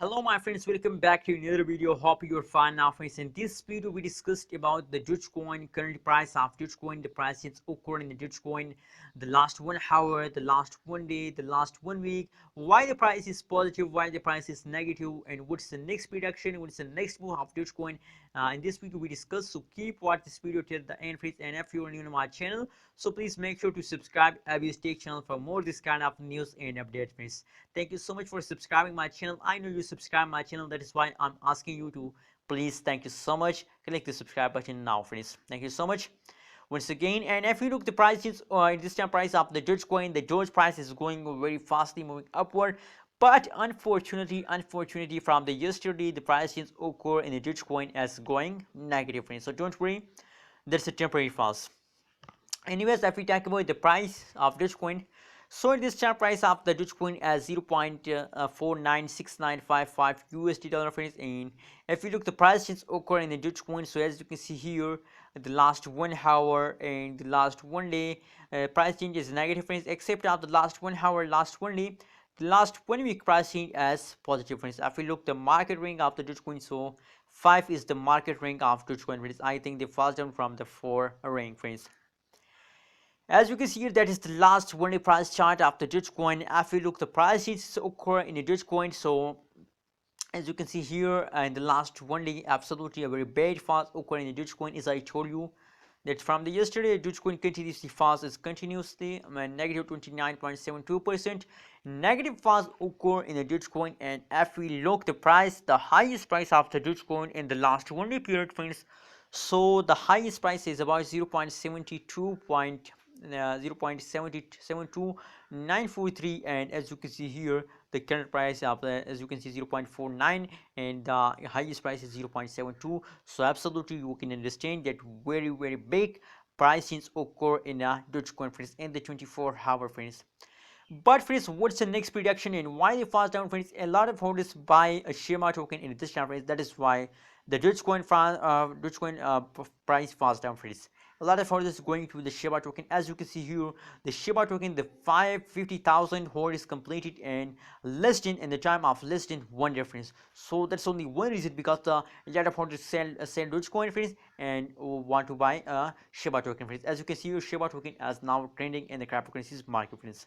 Hello my friends, welcome back to another video. Hope you're fine now friends. In this video we discussed about the Dogecoin, current price of Dogecoin, the price it's occurred in the Dogecoin, the last 1 hour, the last 1 day, the last 1 week, why the price is positive, why the price is negative, and what's the next prediction, what's the next move of Dogecoin. In this video we discuss, so keep watch this video till the end friends. And if you are new to my channel, so please make sure to subscribe Abby's Tech channel for more this kind of news and updates friends. Thank you so much for subscribing my channel. I know you subscribe my channel, that is why I'm asking you to please. Thank you so much. Click the subscribe button now friends. Thank you so much once again. And if you look the prices, this time price of the Dogecoin, the Doge price is going very fastly moving upward. But unfortunately from the yesterday, the price is occur in the Dogecoin as going negative friends. So don't worry, that's a temporary false. Anyways, if we talk about the price of Dogecoin, so this chart price of the Dogecoin as 0.496955 USD dollar friends. And if you look the price is occur in the Dogecoin, so as you can see here, the last 1 hour and the last 1 day, price change is negative friends, except of the last 1 hour, last 1 day, the last 1 week price change as positive friends. If we look the market ring of the Dogecoin, so 5 is the market ring of Dogecoin friends. I think they fall down from the 4 ring friends. As you can see here, that is the last 1 day price chart of the Dogecoin. If you look the price is occur in the Dogecoin, so as you can see here, in the last 1 day, absolutely a very bad fast occur in the Dogecoin. As I told you that from the yesterday, Dogecoin continuously fast is continuously negative 29.72%. Negative fast occur in the Dogecoin. And if we look the price, the highest price of the Dogecoin in the last 1 day period friends, so the highest price is about 0.72943, and as you can see here, the current price of as you can see 0.49, and the highest price is 0.72. so absolutely you can understand that very big price change occur in a Dogecoin friends in the 24-hour friends. But friends, what's the next prediction and why they fast down friends? A lot of holders buy a Shema token in this time friends. That is why the Dogecoin price fast down friends. A lot of holders going to the Shiba token. As you can see here, the Shiba token, the 550,000 hold is completed and less than in the time of less than 1 day friends. So that's only one reason, because the a lot of holders sell Dogecoin friends and want to buy a Shiba token friends. As you can see here, Shiba token is now trending in the cryptocurrencies market friends.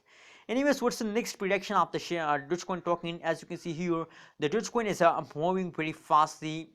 Anyways, what's the next prediction of the Dogecoin token? As you can see here, the Dogecoin is moving pretty fastly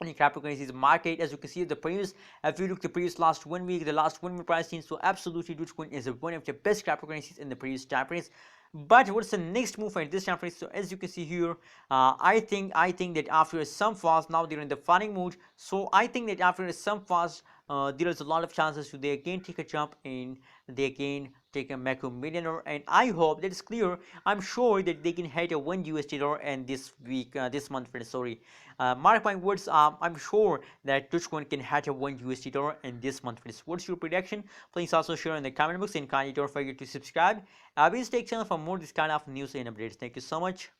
in the cryptocurrencies market. As you can see the previous, if you look the previous last 1 week, the last 1 week price change, so absolutely Dogecoin is one of the best cryptocurrencies in the previous time frames. But what's the next move at this time frame? So as you can see here, I think that after some falls, now they're in the funding mood. So I think that after some falls, there is a lot of chances to they again take a jump and they again take a macro millionaire. And I hope that is clear. I'm sure that they can hit a $1 and this week, this month friends, sorry, mark my words, I'm sure that Dogecoin can hit a $1 and this month friends. What's your prediction? Please also share in the comment box, and kindly don't forget to subscribe Abby's Tech channel for more this kind of news and updates. Thank you so much.